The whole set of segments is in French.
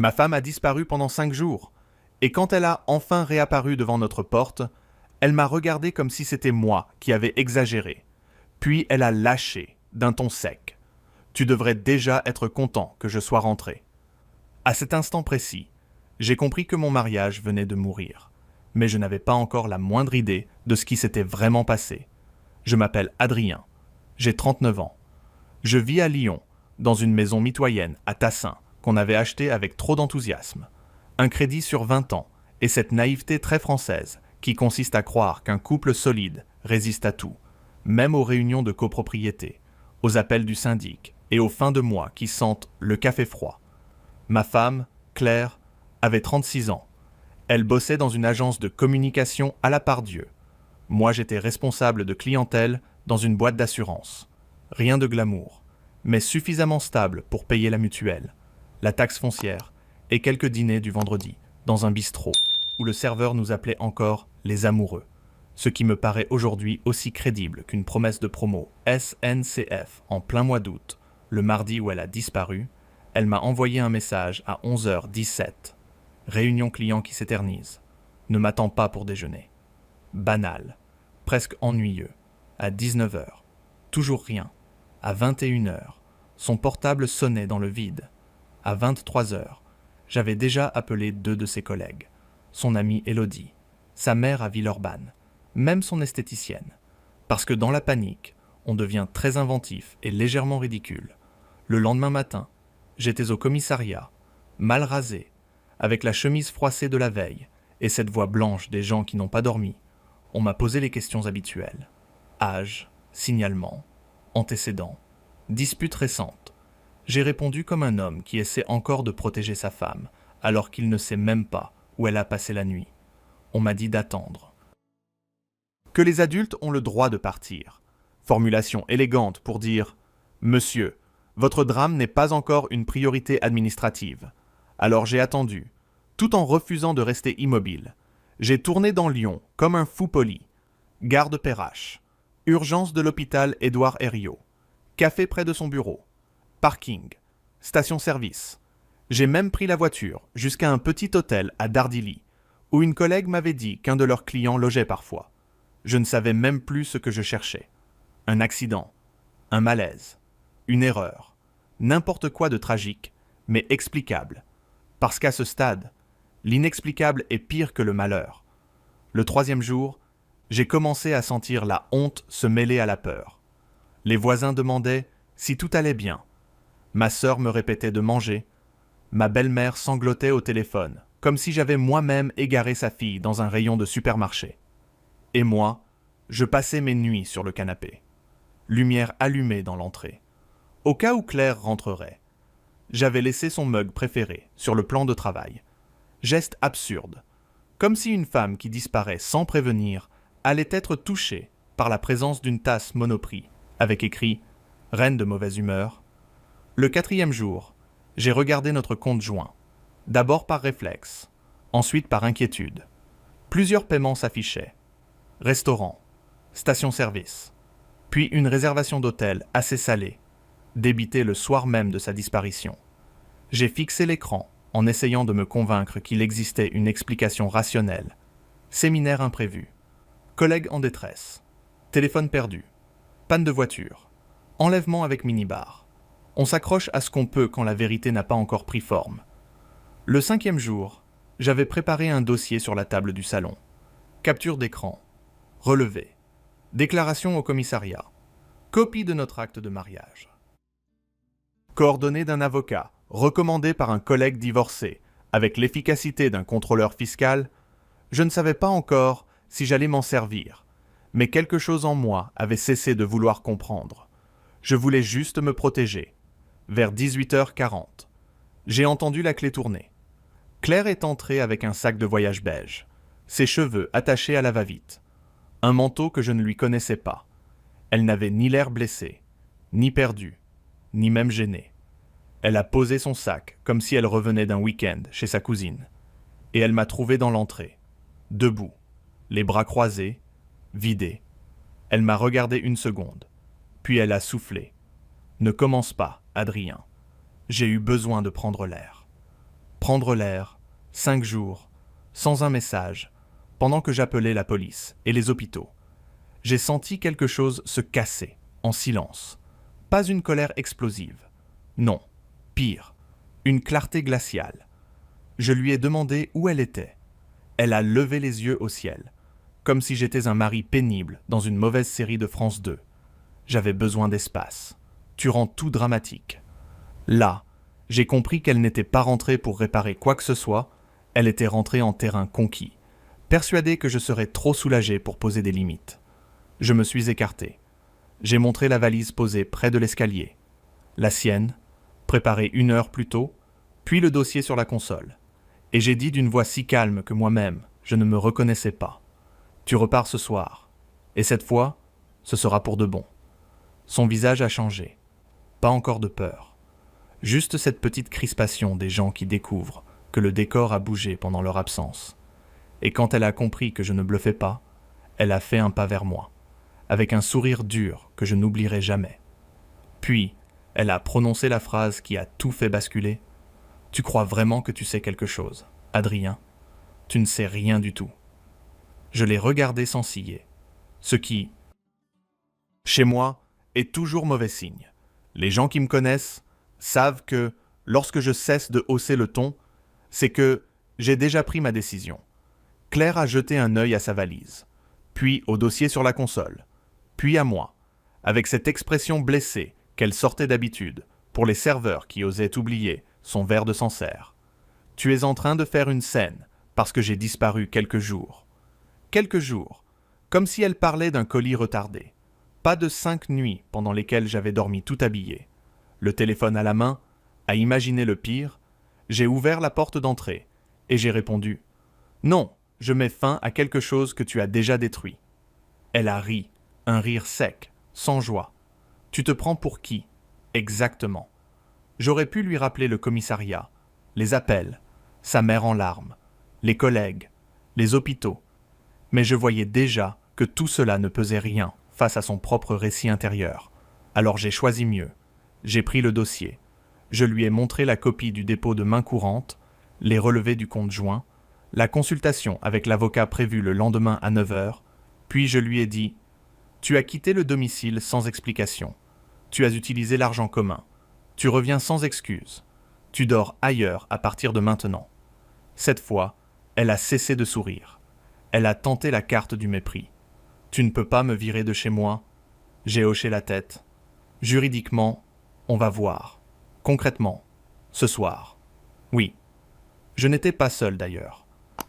Ma femme a disparu pendant 5 jours, et quand elle a enfin réapparu devant notre porte, elle m'a regardé comme si c'était moi qui avais exagéré. Puis elle a lâché, d'un ton sec. Tu devrais déjà être content que je sois rentré. À cet instant précis, j'ai compris que mon mariage venait de mourir, mais je n'avais pas encore la moindre idée de ce qui s'était vraiment passé. Je m'appelle Adrien, j'ai 39 ans. Je vis à Lyon, dans une maison mitoyenne à Tassin, qu'on avait achetée avec trop d'enthousiasme. Un crédit sur 20 ans, et cette naïveté très française qui consiste à croire qu'un couple solide résiste à tout, même aux réunions de copropriété, aux appels du syndic et aux fins de mois qui sentent le café froid. Ma femme, Claire, avait 36 ans. Elle bossait dans une agence de communication à la Pardieu. Moi, j'étais responsable de clientèle dans une boîte d'assurance. Rien de glamour, mais suffisamment stable pour payer la mutuelle, la taxe foncière et quelques dîners du vendredi dans un bistrot où le serveur nous appelait encore les amoureux, ce qui me paraît aujourd'hui aussi crédible qu'une promesse de promo SNCF en plein mois d'août, le mardi où elle a disparu. Elle m'a envoyé un message à 11h17. Réunion client qui s'éternise. Ne m'attends pas pour déjeuner. Banal, presque ennuyeux. À 19h. Toujours rien. À 21h. Son portable sonnait dans le vide. À 23h. J'avais déjà appelé 2 de ses collègues. Son amie Élodie. Sa mère à Villeurbanne. Même son esthéticienne. Parce que dans la panique, on devient très inventif et légèrement ridicule. Le lendemain matin, j'étais au commissariat, mal rasé, avec la chemise froissée de la veille et cette voix blanche des gens qui n'ont pas dormi. On m'a posé les questions habituelles. Âge, signalement, antécédents, dispute récente. J'ai répondu comme un homme qui essaie encore de protéger sa femme, alors qu'il ne sait même pas où elle a passé la nuit. On m'a dit d'attendre. Que les adultes ont le droit de partir. Formulation élégante pour dire « Monsieur, votre drame n'est pas encore une priorité administrative. » Alors j'ai attendu, tout en refusant de rester immobile. J'ai tourné dans Lyon comme un fou poli. Gare de Perrache. Urgence de l'hôpital Édouard Herriot. Café près de son bureau. Parking. Station-service. J'ai même pris la voiture jusqu'à un petit hôtel à Dardilly, où une collègue m'avait dit qu'un de leurs clients logeait parfois. Je ne savais même plus ce que je cherchais. Un accident. Un malaise. Une erreur. N'importe quoi de tragique, mais explicable. Parce qu'à ce stade, l'inexplicable est pire que le malheur. Le 3e jour, j'ai commencé à sentir la honte se mêler à la peur. Les voisins demandaient si tout allait bien. Ma sœur me répétait de manger. Ma belle-mère sanglotait au téléphone, comme si j'avais moi-même égaré sa fille dans un rayon de supermarché. Et moi, je passais mes nuits sur le canapé. Lumière allumée dans l'entrée. Au cas où Claire rentrerait. J'avais laissé son mug préféré sur le plan de travail. Geste absurde, comme si une femme qui disparaît sans prévenir allait être touchée par la présence d'une tasse Monoprix, avec écrit « Reine de mauvaise humeur ». Le 4e jour, j'ai regardé notre compte joint, d'abord par réflexe, ensuite par inquiétude. Plusieurs paiements s'affichaient. Restaurant, station-service, puis une réservation d'hôtel assez salée, débitée le soir même de sa disparition. J'ai fixé l'écran en essayant de me convaincre qu'il existait une explication rationnelle. Séminaire imprévu, collègue en détresse, téléphone perdu, panne de voiture, enlèvement avec minibar. On s'accroche à ce qu'on peut quand la vérité n'a pas encore pris forme. Le 5e jour, j'avais préparé un dossier sur la table du salon. Capture d'écran, relevé, déclaration au commissariat, copie de notre acte de mariage. Coordonnées d'un avocat, recommandé par un collègue divorcé, avec l'efficacité d'un contrôleur fiscal, je ne savais pas encore si j'allais m'en servir, mais quelque chose en moi avait cessé de vouloir comprendre. Je voulais juste me protéger. Vers 18h40, j'ai entendu la clé tourner. Claire est entrée avec un sac de voyage beige, ses cheveux attachés à la va-vite, un manteau que je ne lui connaissais pas. Elle n'avait ni l'air blessée, ni perdue, ni même gênée. Elle a posé son sac comme si elle revenait d'un week-end chez sa cousine. Et elle m'a trouvé dans l'entrée, debout, les bras croisés, vidé. Elle m'a regardé une seconde, puis elle a soufflé. « Ne commence pas, Adrien. J'ai eu besoin de prendre l'air. » prendre l'air, 5 jours, sans un message, pendant que j'appelais la police et les hôpitaux. J'ai senti quelque chose se casser, en silence. Pas une colère explosive. Non, pire, une clarté glaciale. Je lui ai demandé où elle était. Elle a levé les yeux au ciel, comme si j'étais un mari pénible dans une mauvaise série de France 2. J'avais besoin d'espace. Tu rends tout dramatique. Là, j'ai compris qu'elle n'était pas rentrée pour réparer quoi que ce soit, elle était rentrée en terrain conquis, persuadée que je serais trop soulagé pour poser des limites. Je me suis écarté. J'ai montré la valise posée près de l'escalier. La sienne, préparée 1 heure plus tôt, puis le dossier sur la console. Et j'ai dit d'une voix si calme que moi-même, je ne me reconnaissais pas. Tu repars ce soir. Et cette fois, ce sera pour de bon. Son visage a changé. Pas encore de peur. Juste cette petite crispation des gens qui découvrent que le décor a bougé pendant leur absence. Et quand elle a compris que je ne bluffais pas, elle a fait un pas vers moi, avec un sourire dur que je n'oublierai jamais. Puis, elle a prononcé la phrase qui a tout fait basculer. « Tu crois vraiment que tu sais quelque chose, Adrien ? Tu ne sais rien du tout. » Je l'ai regardé sans ciller, ce qui, chez moi, est toujours mauvais signe. Les gens qui me connaissent savent que, lorsque je cesse de hausser le ton, c'est que j'ai déjà pris ma décision. Claire a jeté un œil à sa valise, puis au dossier sur la console, puis à moi, avec cette expression blessée qu'elle sortait d'habitude pour les serveurs qui osaient oublier son verre de Sancerre. Tu es en train de faire une scène parce que j'ai disparu quelques jours. Quelques jours, comme si elle parlait d'un colis retardé. Pas de 5 nuits pendant lesquelles j'avais dormi tout habillé. Le téléphone à la main, à imaginer le pire, j'ai ouvert la porte d'entrée et j'ai répondu « Non, je mets fin à quelque chose que tu as déjà détruit. » Elle a ri, un rire sec, sans joie. « Tu te prends pour qui ? Exactement. » J'aurais pu lui rappeler le commissariat, les appels, sa mère en larmes, les collègues, les hôpitaux. Mais je voyais déjà que tout cela ne pesait rien face à son propre récit intérieur. Alors j'ai choisi mieux. J'ai pris le dossier. Je lui ai montré la copie du dépôt de main courante, les relevés du compte joint, la consultation avec l'avocat prévue le lendemain à 9 heures, puis je lui ai dit « Tu as quitté le domicile sans explication. Tu as utilisé l'argent commun. Tu reviens sans excuse. Tu dors ailleurs à partir de maintenant. » Cette fois, elle a cessé de sourire. Elle a tenté la carte du mépris. « Tu ne peux pas me virer de chez moi ?» J'ai hoché la tête. « Juridiquement, on va voir. Concrètement, ce soir. » Oui. Je n'étais pas seul d'ailleurs.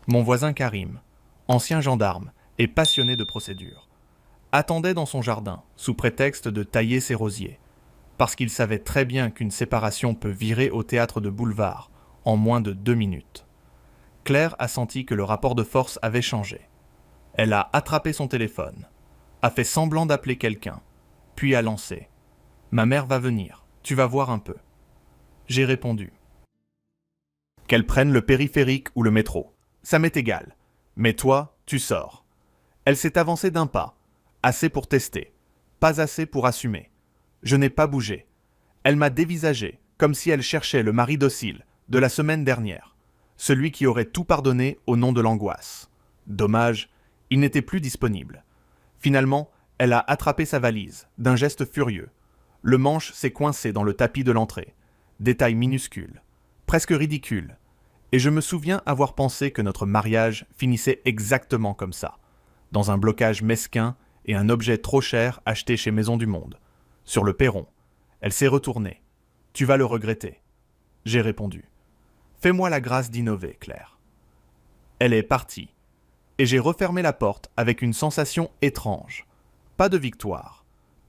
Mon voisin Karim, ancien gendarme et passionné de procédure, attendait dans son jardin sous prétexte de tailler ses rosiers, parce qu'il savait très bien qu'une séparation peut virer au théâtre de boulevard en moins de 2 minutes. Claire a senti que le rapport de force avait changé. Elle a attrapé son téléphone, a fait semblant d'appeler quelqu'un, puis a lancé « Ma mère va venir, tu vas voir un peu. » J'ai répondu « Qu'elle prenne le périphérique ou le métro, ça m'est égal, mais toi, tu sors. » Elle s'est avancée d'un pas, assez pour tester, pas assez pour assumer. Je n'ai pas bougé. Elle m'a dévisagé, comme si elle cherchait le mari docile de la semaine dernière, celui qui aurait tout pardonné au nom de l'angoisse. Dommage, il n'était plus disponible. Finalement, elle a attrapé sa valise, d'un geste furieux. Le manche s'est coincé dans le tapis de l'entrée. Détail minuscule, presque ridicule. Et je me souviens avoir pensé que notre mariage finissait exactement comme ça, dans un blocage mesquin et un objet trop cher acheté chez Maison du Monde. Sur le perron, elle s'est retournée. « Tu vas le regretter. » J'ai répondu. « Fais-moi la grâce d'innover, Claire. » Elle est partie, et j'ai refermé la porte avec une sensation étrange. Pas de victoire,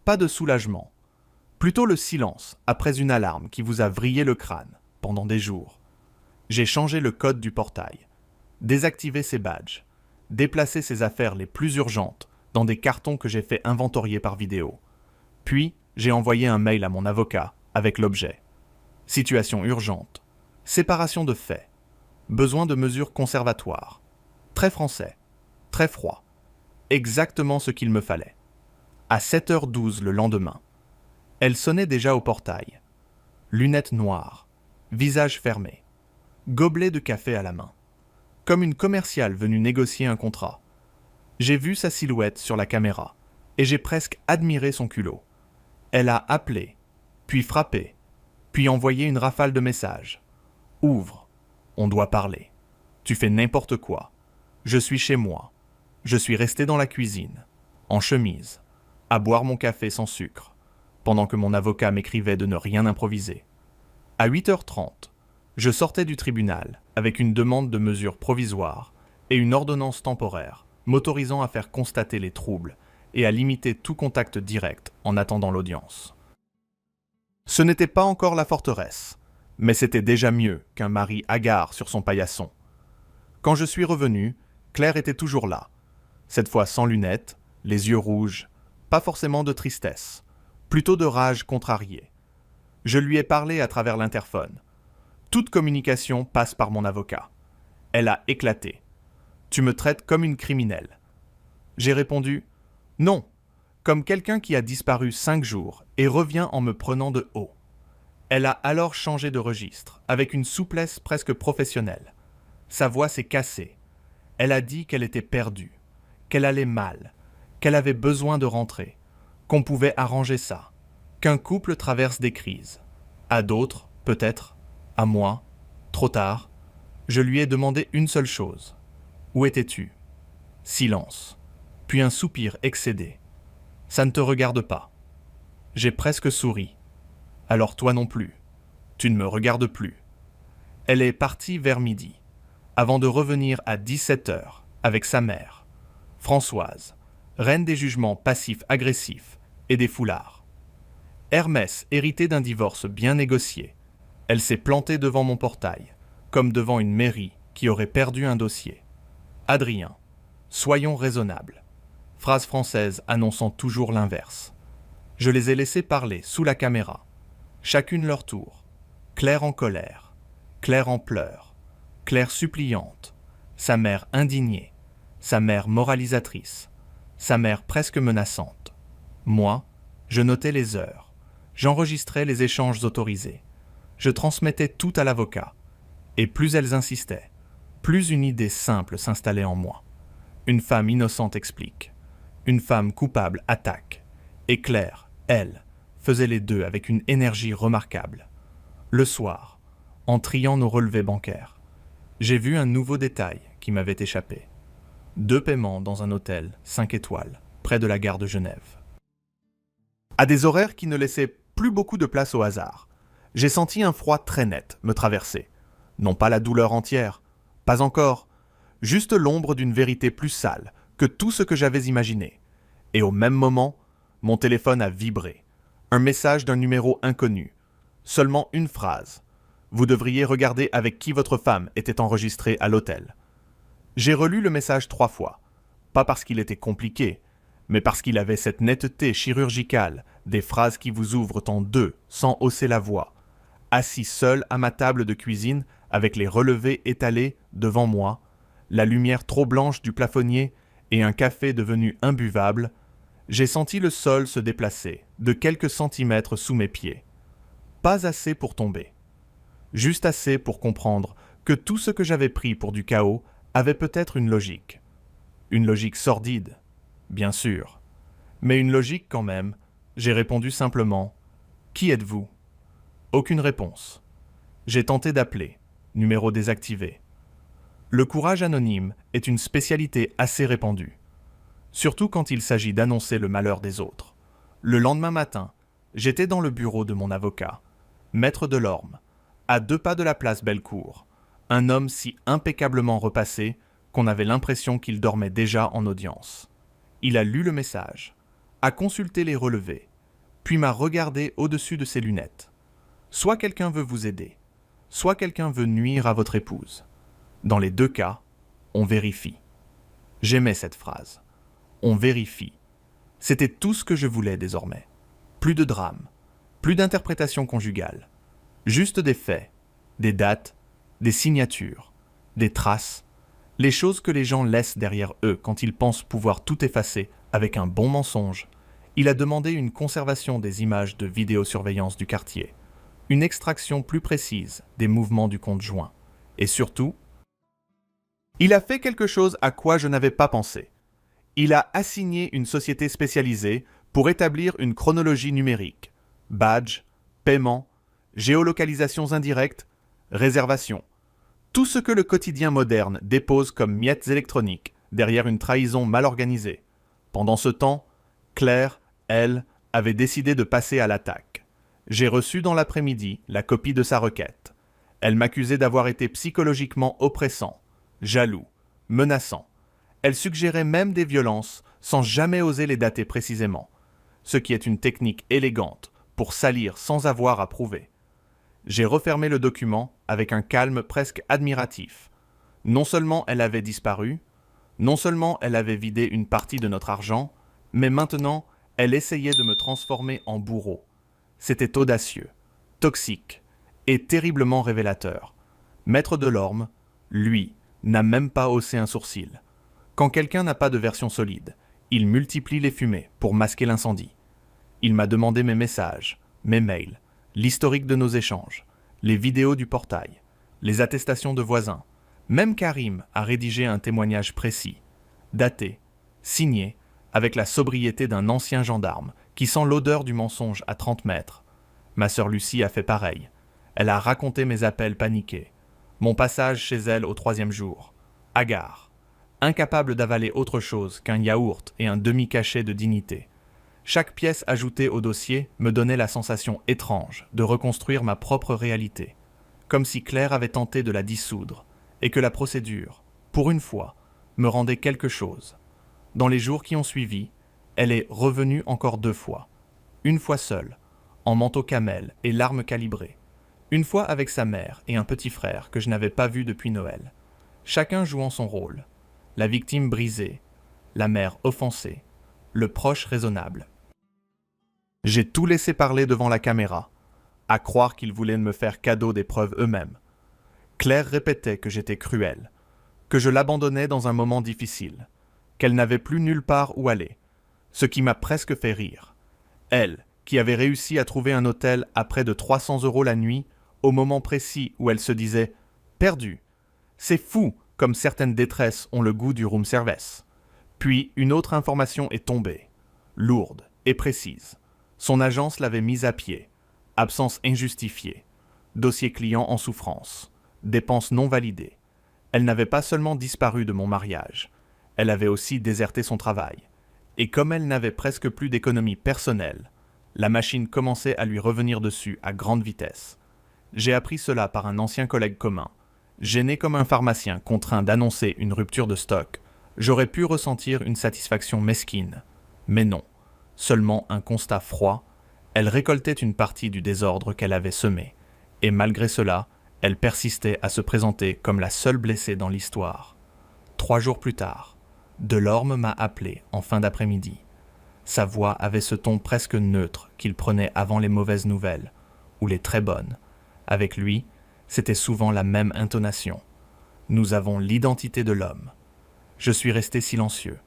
pas de soulagement. Plutôt le silence après une alarme qui vous a vrillé le crâne pendant des jours. J'ai changé le code du portail, désactivé ses badges, déplacé ses affaires les plus urgentes dans des cartons que j'ai fait inventorier par vidéo. Puis, j'ai envoyé un mail à mon avocat avec l'objet. Situation urgente. Séparation de faits. Besoin de mesures conservatoires. Très français. Très froid. Exactement ce qu'il me fallait. À 7h12 le lendemain. Elle sonnait déjà au portail. Lunettes noires. Visage fermé. gobelet de café à la main. Comme une commerciale venue négocier un contrat. J'ai vu sa silhouette sur la caméra, et j'ai presque admiré son culot. Elle a appelé, puis frappé, puis envoyé une rafale de messages. Ouvre, on doit parler. Tu fais n'importe quoi. Je suis chez moi. Je suis resté dans la cuisine, en chemise, à boire mon café sans sucre, pendant que mon avocat m'écrivait de ne rien improviser. À 8h30, je sortais du tribunal avec une demande de mesure provisoire et une ordonnance temporaire m'autorisant à faire constater les troubles et à limiter tout contact direct en attendant l'audience. Ce n'était pas encore la forteresse, mais c'était déjà mieux qu'un mari hagard sur son paillasson. Quand je suis revenu, Claire était toujours là, cette fois sans lunettes, les yeux rouges, pas forcément de tristesse, plutôt de rage contrariée. Je lui ai parlé à travers l'interphone. Toute communication passe par mon avocat. Elle a éclaté. Tu me traites comme une criminelle. J'ai répondu « Non », comme quelqu'un qui a disparu 5 jours et revient en me prenant de haut. Elle a alors changé de registre, avec une souplesse presque professionnelle. Sa voix s'est cassée. Elle a dit qu'elle était perdue, qu'elle allait mal, qu'elle avait besoin de rentrer, qu'on pouvait arranger ça, qu'un couple traverse des crises. À d'autres, peut-être, à moi, trop tard, je lui ai demandé une seule chose. Où étais-tu ? Silence, puis un soupir excédé. Ça ne te regarde pas. J'ai presque souri. Alors toi non plus. Tu ne me regardes plus. Elle est partie vers midi, avant de revenir à 17h avec sa mère, Françoise, reine des jugements passifs-agressifs et des foulards. Hermès héritait d'un divorce bien négocié. Elle s'est plantée devant mon portail, comme devant une mairie qui aurait perdu un dossier. Adrien, soyons raisonnables. Phrase française annonçant toujours l'inverse. Je les ai laissés parler sous la caméra, chacune leur tour. Claire en colère, Claire en pleurs, Claire suppliante, sa mère indignée, sa mère moralisatrice, sa mère presque menaçante. Moi, je notais les heures, j'enregistrais les échanges autorisés. Je transmettais tout à l'avocat, et plus elles insistaient, plus une idée simple s'installait en moi. Une femme innocente explique, une femme coupable attaque, et Claire, elle, faisait les deux avec une énergie remarquable. Le soir, en triant nos relevés bancaires, j'ai vu un nouveau détail qui m'avait échappé. 2 paiements dans un hôtel 5 étoiles, près de la gare de Genève. À des horaires qui ne laissaient plus beaucoup de place au hasard, j'ai senti un froid très net me traverser. Non pas la douleur entière, pas encore, juste l'ombre d'une vérité plus sale que tout ce que j'avais imaginé. Et au même moment, mon téléphone a vibré. Un message d'un numéro inconnu. Seulement une phrase. Vous devriez regarder avec qui votre femme était enregistrée à l'hôtel. J'ai relu le message 3 fois. Pas parce qu'il était compliqué, mais parce qu'il avait cette netteté chirurgicale des phrases qui vous ouvrent en deux sans hausser la voix. Assis seul à ma table de cuisine avec les relevés étalés devant moi, la lumière trop blanche du plafonnier et un café devenu imbuvable, j'ai senti le sol se déplacer de quelques centimètres sous mes pieds. Pas assez pour tomber. Juste assez pour comprendre que tout ce que j'avais pris pour du chaos avait peut-être une logique. Une logique sordide, bien sûr. Mais une logique quand même. J'ai répondu simplement « Qui êtes-vous » Aucune réponse. J'ai tenté d'appeler, numéro désactivé. Le courage anonyme est une spécialité assez répandue, surtout quand il s'agit d'annoncer le malheur des autres. Le lendemain matin, j'étais dans le bureau de mon avocat, Maître Delorme, à 2 pas de la place Bellecour, un homme si impeccablement repassé qu'on avait l'impression qu'il dormait déjà en audience. Il a lu le message, a consulté les relevés, puis m'a regardé au-dessus de ses lunettes. Soit quelqu'un veut vous aider, soit quelqu'un veut nuire à votre épouse. Dans les 2 cas, on vérifie. J'aimais cette phrase. On vérifie. C'était tout ce que je voulais désormais. Plus de drame, plus d'interprétation conjugale. Juste des faits, des dates, des signatures, des traces, les choses que les gens laissent derrière eux quand ils pensent pouvoir tout effacer avec un bon mensonge. Il a demandé une conservation des images de vidéosurveillance du quartier, une extraction plus précise des mouvements du conjoint Et surtout, il a fait quelque chose à quoi je n'avais pas pensé. Il a assigné une société spécialisée pour établir une chronologie numérique. Badge, paiement, géolocalisations indirectes, réservations. Tout ce que le quotidien moderne dépose comme miettes électroniques derrière une trahison mal organisée. Pendant ce temps, Claire, elle, avait décidé de passer à l'attaque. J'ai reçu dans l'après-midi la copie de sa requête. Elle m'accusait d'avoir été psychologiquement oppressant, jaloux, menaçant. Elle suggérait même des violences sans jamais oser les dater précisément, ce qui est une technique élégante pour salir sans avoir à prouver. J'ai refermé le document avec un calme presque admiratif. Non seulement elle avait disparu, non seulement elle avait vidé une partie de notre argent, mais maintenant elle essayait de me transformer en bourreau. C'était audacieux, toxique et terriblement révélateur. Maître Delorme, lui, n'a même pas haussé un sourcil. Quand quelqu'un n'a pas de version solide, il multiplie les fumées pour masquer l'incendie. Il m'a demandé mes messages, mes mails, l'historique de nos échanges, les vidéos du portail, les attestations de voisins. Même Karim a rédigé un témoignage précis, daté, signé, avec la sobriété d'un ancien gendarme qui sent l'odeur du mensonge à 30 mètres. Ma sœur Lucie a fait pareil. Elle a raconté mes appels paniqués, mon passage chez elle au 3e jour, hagard, incapable d'avaler autre chose qu'un yaourt et un demi-cachet de dignité. Chaque pièce ajoutée au dossier me donnait la sensation étrange de reconstruire ma propre réalité, comme si Claire avait tenté de la dissoudre, et que la procédure, pour une fois, me rendait quelque chose. Dans les jours qui ont suivi, elle est revenue encore 2 fois. Une fois seule, en manteau camel et l'arme calibrée. Une fois avec sa mère et un petit frère que je n'avais pas vu depuis Noël. Chacun jouant son rôle. La victime brisée, la mère offensée, le proche raisonnable. J'ai tout laissé parler devant la caméra, à croire qu'ils voulaient me faire cadeau des preuves eux-mêmes. Claire répétait que j'étais cruel, que je l'abandonnais dans un moment difficile, qu'elle n'avait plus nulle part où aller, ce qui m'a presque fait rire. Elle, qui avait réussi à trouver un hôtel à près de 300 € la nuit, au moment précis où elle se disait « perdu ». C'est fou comme certaines détresses ont le goût du room service. Puis une autre information est tombée, lourde et précise. Son agence l'avait mise à pied, absence injustifiée, dossier client en souffrance, dépenses non validées. Elle n'avait pas seulement disparu de mon mariage, elle avait aussi déserté son travail. Et comme elle n'avait presque plus d'économie personnelle, la machine commençait à lui revenir dessus à grande vitesse. J'ai appris cela par un ancien collègue commun. Gêné comme un pharmacien contraint d'annoncer une rupture de stock, j'aurais pu ressentir une satisfaction mesquine. Mais non, seulement un constat froid. Elle récoltait une partie du désordre qu'elle avait semé. Et malgré cela, elle persistait à se présenter comme la seule blessée dans l'histoire. 3 jours plus tard, Delorme m'a appelé en fin d'après-midi. Sa voix avait ce ton presque neutre qu'il prenait avant les mauvaises nouvelles, ou les très bonnes. Avec lui, c'était souvent la même intonation. Nous avons l'identité de l'homme. Je suis resté silencieux,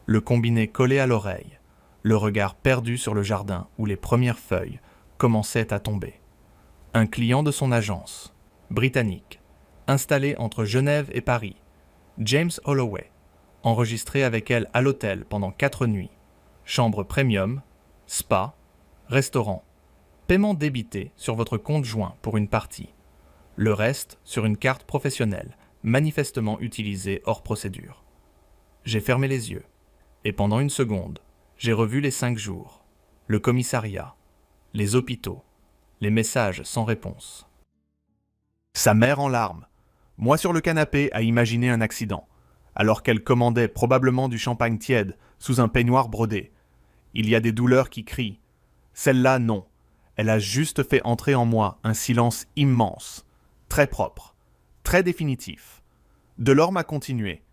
le combiné collé à l'oreille, le regard perdu sur le jardin où les premières feuilles commençaient à tomber. Un client de son agence, britannique, installé entre Genève et Paris, James Holloway, enregistré avec elle à l'hôtel pendant 4 nuits, chambre premium, spa, restaurant, paiement débité sur votre compte joint pour une partie, le reste sur une carte professionnelle, manifestement utilisée hors procédure. J'ai fermé les yeux, et pendant une seconde, j'ai revu les 5 jours, le commissariat, les hôpitaux, les messages sans réponse. Sa mère en larmes, moi sur le canapé à imaginer un accident, alors qu'elle commandait probablement du champagne tiède sous un peignoir brodé. Il y a des douleurs qui crient. Celle-là, non. Elle a juste fait entrer en moi un silence immense, très propre, très définitif. Delorme a continué.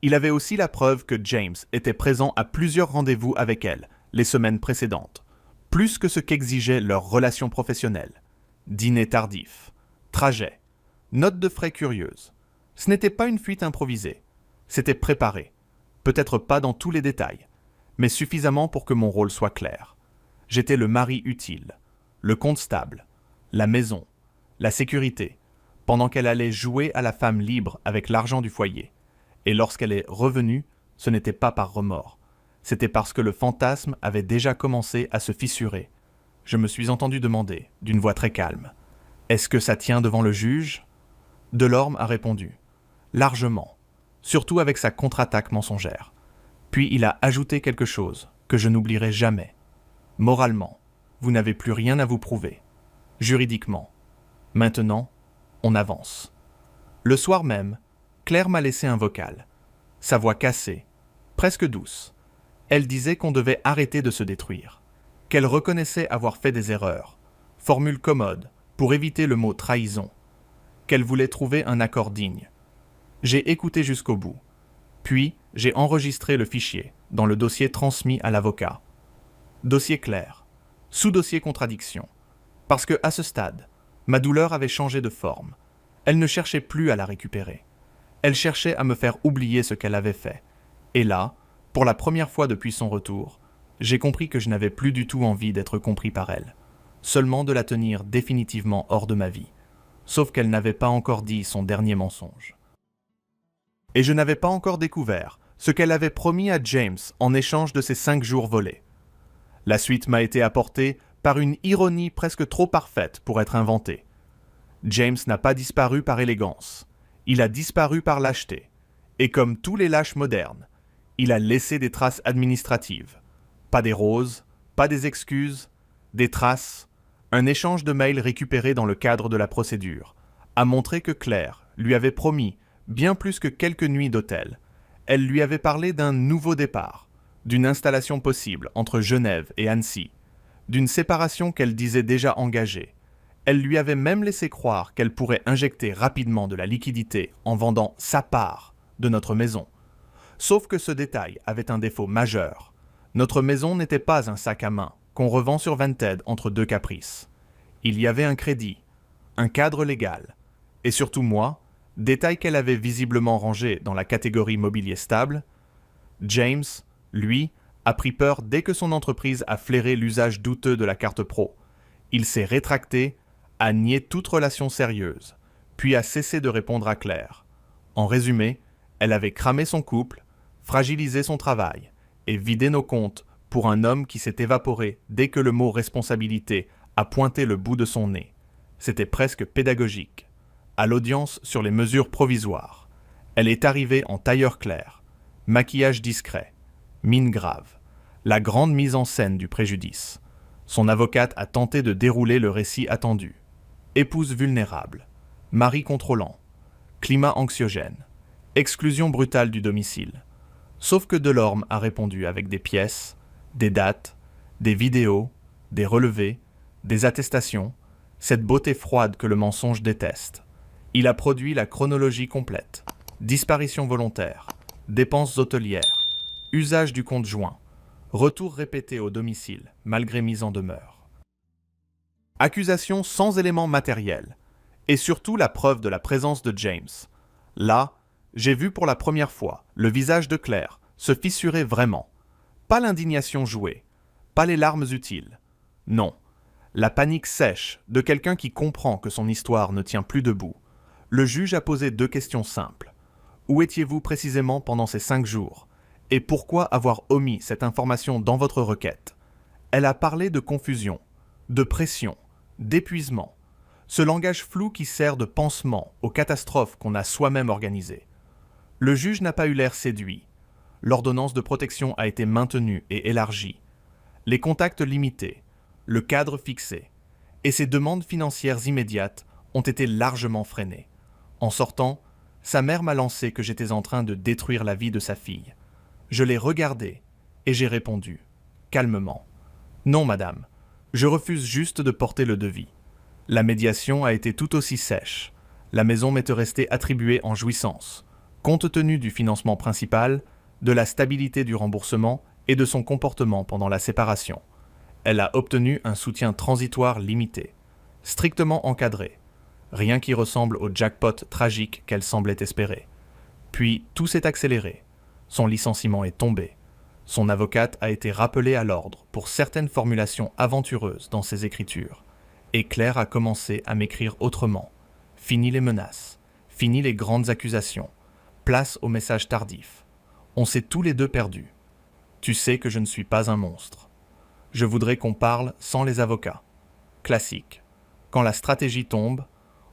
Il avait aussi la preuve que James était présent à plusieurs rendez-vous avec elle les semaines précédentes, plus que ce qu'exigeait leur relation professionnelle. Dîner tardif, trajet, notes de frais curieuses. Ce n'était pas une fuite improvisée. C'était préparé. Peut-être pas dans tous les détails, mais suffisamment pour que mon rôle soit clair. J'étais le mari utile, le compte stable, la maison, la sécurité, pendant qu'elle allait jouer à la femme libre avec l'argent du foyer. Et lorsqu'elle est revenue, ce n'était pas par remords. C'était parce que le fantasme avait déjà commencé à se fissurer. Je me suis entendu demander, d'une voix très calme, « Est-ce que ça tient devant le juge ?» Delorme a répondu, « Largement, surtout avec sa contre-attaque mensongère. » Puis il a ajouté quelque chose que je n'oublierai jamais. « Moralement, vous n'avez plus rien à vous prouver. Juridiquement. Maintenant, on avance. » Le soir même, Claire m'a laissé un vocal. Sa voix cassée, presque douce. Elle disait qu'on devait arrêter de se détruire, qu'elle reconnaissait avoir fait des erreurs, formule commode pour éviter le mot trahison, qu'elle voulait trouver un accord digne. J'ai écouté jusqu'au bout, puis j'ai enregistré le fichier dans le dossier transmis à l'avocat. Dossier clair, sous-dossier contradiction, parce que à ce stade, ma douleur avait changé de forme. Elle ne cherchait plus à la récupérer. Elle cherchait à me faire oublier ce qu'elle avait fait. Et là, pour la première fois depuis son retour, j'ai compris que je n'avais plus du tout envie d'être compris par elle, seulement de la tenir définitivement hors de ma vie, sauf qu'elle n'avait pas encore dit son dernier mensonge. Et je n'avais pas encore découvert ce qu'elle avait promis à James en échange de ses 5 jours volés. La suite m'a été apportée par une ironie presque trop parfaite pour être inventée. James n'a pas disparu par élégance, il a disparu par lâcheté, et comme tous les lâches modernes, il a laissé des traces administratives. Pas des roses, pas des excuses, des traces. Un échange de mails récupéré dans le cadre de la procédure a montré que Claire lui avait promis bien plus que quelques nuits d'hôtel. Elle lui avait parlé d'un nouveau départ, d'une installation possible entre Genève et Annecy, d'une séparation qu'elle disait déjà engagée. Elle lui avait même laissé croire qu'elle pourrait injecter rapidement de la liquidité en vendant sa part de notre maison. Sauf que ce détail avait un défaut majeur. Notre maison n'était pas un sac à main qu'on revend sur Vinted entre 2 caprices. Il y avait un crédit, un cadre légal, et surtout moi, détail qu'elle avait visiblement rangé dans la catégorie mobilier stable. James, lui, a pris peur dès que son entreprise a flairé l'usage douteux de la carte pro. Il s'est rétracté, a nié toute relation sérieuse, puis a cessé de répondre à Claire. En résumé, elle avait cramé son couple, fragilisé son travail et vidé nos comptes pour un homme qui s'est évaporé dès que le mot responsabilité a pointé le bout de son nez. C'était presque pédagogique. À l'audience sur les mesures provisoires, elle est arrivée en tailleur clair, maquillage discret, mine grave, la grande mise en scène du préjudice. Son avocate a tenté de dérouler le récit attendu. Épouse vulnérable, mari contrôlant, climat anxiogène, exclusion brutale du domicile. Sauf que Delorme a répondu avec des pièces, des dates, des vidéos, des relevés, des attestations, cette beauté froide que le mensonge déteste. Il a produit la chronologie complète. Disparition volontaire, dépenses hôtelières, usage du compte joint, retour répété au domicile malgré mise en demeure. Accusation sans éléments matériels, et surtout la preuve de la présence de James. Là, j'ai vu pour la première fois le visage de Claire se fissurer vraiment. Pas l'indignation jouée, pas les larmes utiles. Non, la panique sèche de quelqu'un qui comprend que son histoire ne tient plus debout. Le juge a posé 2 questions simples. Où étiez-vous précisément pendant ces 5 jours? Et pourquoi avoir omis cette information dans votre requête? Elle a parlé de confusion, de pression, d'épuisement. Ce langage flou qui sert de pansement aux catastrophes qu'on a soi-même organisées. Le juge n'a pas eu l'air séduit. L'ordonnance de protection a été maintenue et élargie. Les contacts limités, le cadre fixé, et ses demandes financières immédiates ont été largement freinées. En sortant, sa mère m'a lancé que j'étais en train de détruire la vie de sa fille. Je l'ai regardée et j'ai répondu, calmement. Non, madame, je refuse juste de porter le devis. La médiation a été tout aussi sèche. La maison m'était restée attribuée en jouissance, compte tenu du financement principal, de la stabilité du remboursement et de son comportement pendant la séparation. Elle a obtenu un soutien transitoire limité, strictement encadré, rien qui ressemble au jackpot tragique qu'elle semblait espérer. Puis tout s'est accéléré. Son licenciement est tombé. Son avocate a été rappelée à l'ordre pour certaines formulations aventureuses dans ses écritures. Et Claire a commencé à m'écrire autrement, Fini les menaces. Fini les grandes accusations. Place aux messages tardifs. On s'est tous les deux perdus. Tu sais que je ne suis pas un monstre. Je voudrais qu'on parle sans les avocats. Classique. Quand la stratégie tombe,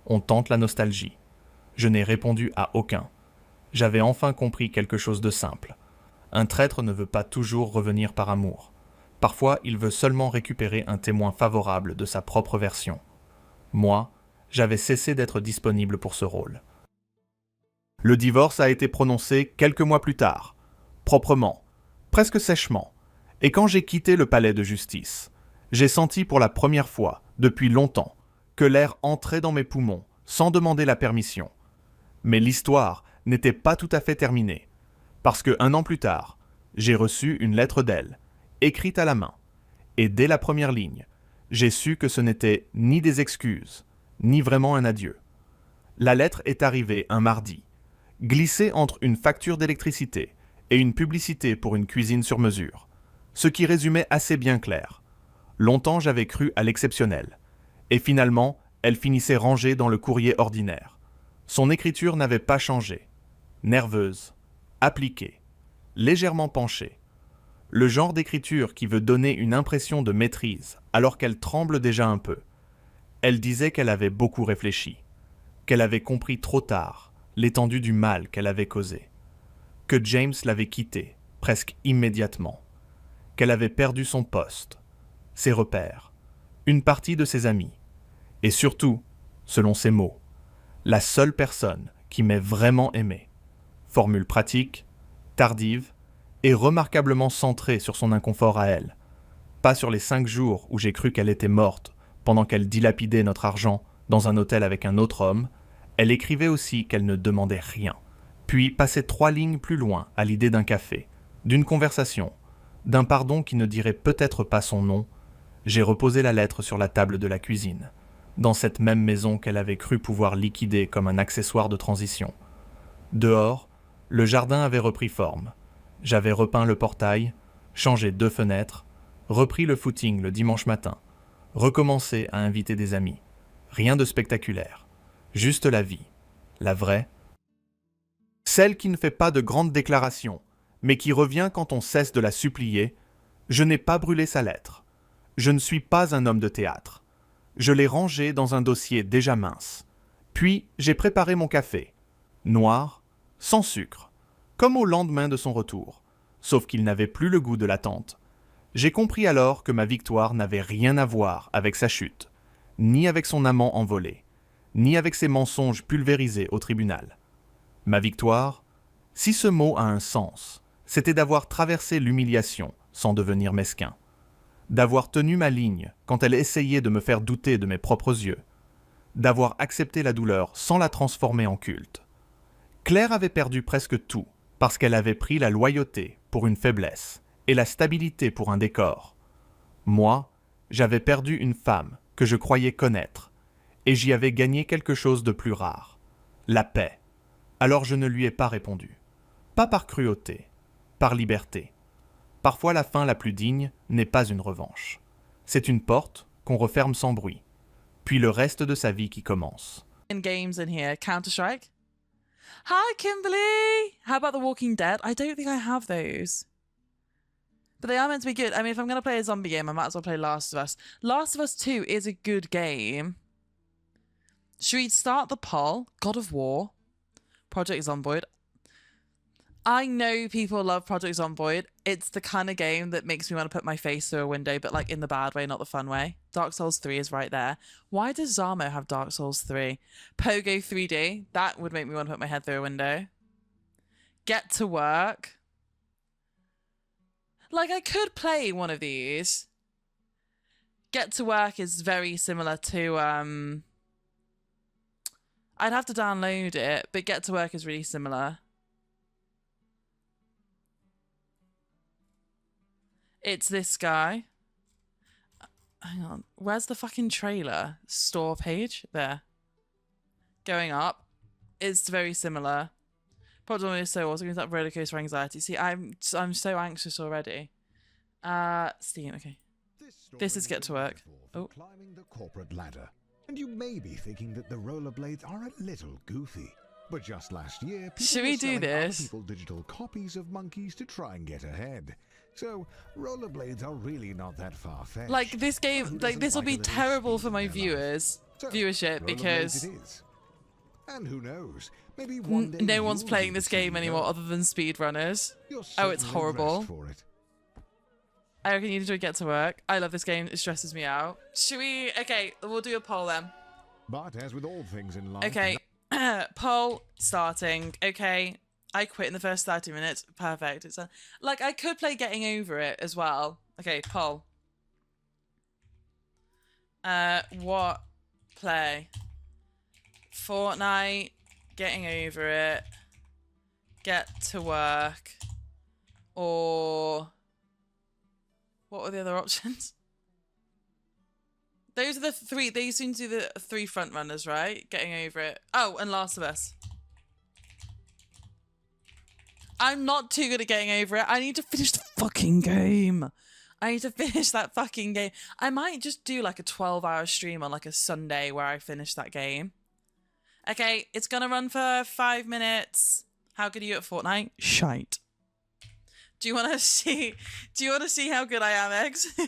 on tente la nostalgie. Je n'ai répondu à aucun. J'avais enfin compris quelque chose de simple. Un traître ne veut pas toujours revenir par amour. Parfois, il veut seulement récupérer un témoin favorable de sa propre version. Moi, j'avais cessé d'être disponible pour ce rôle. Le divorce a été prononcé quelques mois plus tard, proprement, presque sèchement, et quand j'ai quitté le palais de justice, j'ai senti pour la première fois, depuis longtemps, que l'air entrait dans mes poumons sans demander la permission. Mais l'histoire n'était pas tout à fait terminée, parce que 1 an plus tard, j'ai reçu une lettre d'elle, écrite à la main, et dès la première ligne, j'ai su que ce n'était ni des excuses, ni vraiment un adieu. La lettre est arrivée un mardi, glissée entre une facture d'électricité et une publicité pour une cuisine sur mesure, ce qui résumait assez bien Claire. Longtemps j'avais cru à l'exceptionnel, et finalement, elle finissait rangée dans le courrier ordinaire. Son écriture n'avait pas changé. Nerveuse, appliquée, légèrement penchée. Le genre d'écriture qui veut donner une impression de maîtrise alors qu'elle tremble déjà un peu. Elle disait qu'elle avait beaucoup réfléchi, qu'elle avait compris trop tard l'étendue du mal qu'elle avait causé, que James l'avait quittée presque immédiatement, qu'elle avait perdu son poste, ses repères, une partie de ses amis, et surtout, selon ses mots, la seule personne qui m'ait vraiment aimé. Formule pratique, tardive et remarquablement centrée sur son inconfort à elle, pas sur les 5 jours où j'ai cru qu'elle était morte pendant qu'elle dilapidait notre argent dans un hôtel avec un autre homme. Elle écrivait aussi qu'elle ne demandait rien, puis passait 3 lignes plus loin à l'idée d'un café, d'une conversation, d'un pardon qui ne dirait peut-être pas son nom. J'ai reposé la lettre sur la table de la cuisine, dans cette même maison qu'elle avait cru pouvoir liquider comme un accessoire de transition. Dehors, le jardin avait repris forme. J'avais repeint le portail, changé 2 fenêtres, repris le footing le dimanche matin, recommencé à inviter des amis. Rien de spectaculaire. Juste la vie. La vraie. Celle qui ne fait pas de grandes déclarations, mais qui revient quand on cesse de la supplier. Je n'ai pas brûlé sa lettre. Je ne suis pas un homme de théâtre. Je l'ai rangée dans un dossier déjà mince. Puis j'ai préparé mon café. Noir, sans sucre, comme au lendemain de son retour, sauf qu'il n'avait plus le goût de l'attente. J'ai compris alors que ma victoire n'avait rien à voir avec sa chute, ni avec son amant envolé, ni avec ses mensonges pulvérisés au tribunal. Ma victoire, si ce mot a un sens, c'était d'avoir traversé l'humiliation sans devenir mesquin, d'avoir tenu ma ligne quand elle essayait de me faire douter de mes propres yeux, d'avoir accepté la douleur sans la transformer en culte. Claire avait perdu presque tout parce qu'elle avait pris la loyauté pour une faiblesse et la stabilité pour un décor. Moi, j'avais perdu une femme que je croyais connaître et j'y avais gagné quelque chose de plus rare, la paix. Alors je ne lui ai pas répondu. Pas par cruauté, par liberté. Parfois la fin la plus digne n'est pas une revanche. C'est une porte qu'on referme sans bruit, puis le reste de sa vie qui commence. In games in here, Counter-Strike. Hi, Kimberly! How about The Walking Dead? I don't think I have those. But they are meant to be good. I mean, if I'm going to play a zombie game, I might as well play Last of Us. Last of Us 2 is a good game. Should we start the poll? God of War. Project Zomboid. I know people love Project Zomboid. It's the kind of game that makes me want to put my face through a window, but like in the bad way, not the fun way. Dark Souls 3 is right there. Why does Zamo have Dark Souls 3? Pogo 3D. That would make me want to put my head through a window. Get to Work. Like, I could play one of these. Get to Work is very similar to, I'd have to download it, but Get to Work is really similar. It's this guy. Hang on. Where's the fucking trailer? Store page? There. Going up. It's very similar. Problem is so also going to that roller coaster anxiety. See, I'm so anxious already. Steam, okay. This is Get to Work. Oh. Climbing the corporate ladder. And you may be thinking that the rollerblades are a little goofy. But just last year, people Should were we do selling other this? people digital copies of monkeys to try and get ahead. So rollerblades are really not that far-fetched. Like this Who game, like doesn't this will like a be little terrible speed for in my their life? viewers So, viewership rollerblades because it is. And who knows, maybe one day no one's you'll playing do this the same game anymore thing. other than speedrunners. You're Oh, it's certainly horrible. dressed for it. I reckon you need to get to work. I love this game. It stresses me out. Should we? Okay, we'll do a poll then. But as with all things in life, Okay, poll starting. Okay, I quit in the first 30 minutes. Perfect. It's like I could play Getting Over It as well. Okay, poll. What play? Fortnite, Getting Over It, Get to Work, or what were the other options? Those are the three. They seem to be the three front runners, right? Getting Over It. Oh, and Last of Us. I'm not too good at Getting Over It. I need to finish the fucking game. I need to finish that fucking game. I might just do like a 12-hour stream on like a Sunday where I finish that game. Okay, it's gonna run for 5 minutes. How good are you at Fortnite? Shite. Do you want to see? Do you want to see how good I am, Eggs? Do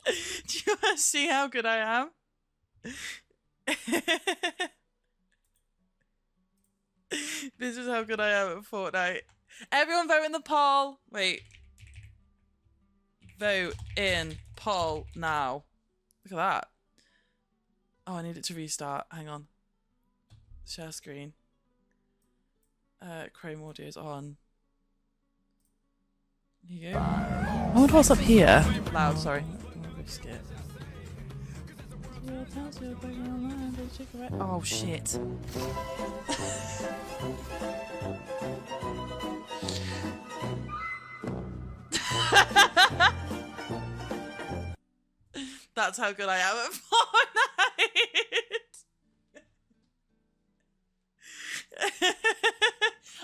you want to see how good I am? This is how good I am at Fortnite. Everyone vote in the poll. Wait. Vote in poll now. Look at that. Oh, I need it to restart. Hang on. Share screen. Chrome audio's on. Here you go. I wonder what's up here. Loud, sorry. Skip. Oh shit. That's how good I am at Fortnite.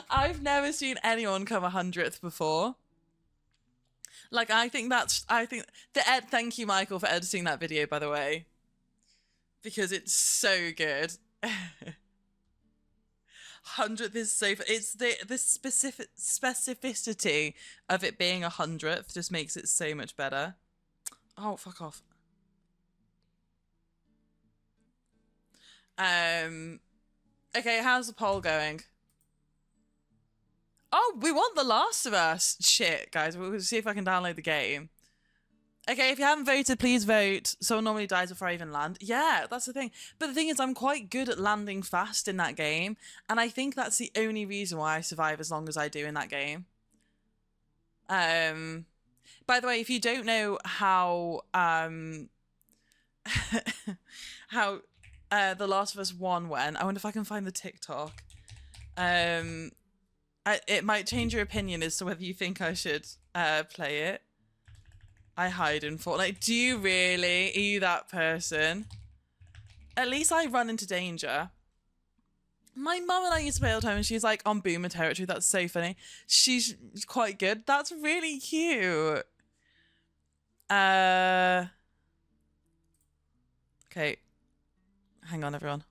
I've never seen anyone come 100th before. Like, I think thank you, Michael, for editing that video, by the way. Because it's so good. 100th is so, it's the specificity of it being 100th just makes it so much better. Oh, fuck off. Okay, how's the poll going? Oh, we want The Last of Us. Shit, guys. We'll see if I can download the game. Okay, if you haven't voted, please vote. Someone normally dies before I even land. Yeah, that's the thing. But the thing is, I'm quite good at landing fast in that game. And I think that's the only reason why I survive as long as I do in that game. By the way, if you don't know how how The Last of Us 1 went, I wonder if I can find the TikTok. It might change your opinion as to whether you think I should play it. I hide in Fortnite. Do you really? Are you that person? At least I run into danger. My mum and I used to play all the time and she's like on boomer territory. That's so funny. She's quite good. That's really cute. Okay. Hang on, everyone.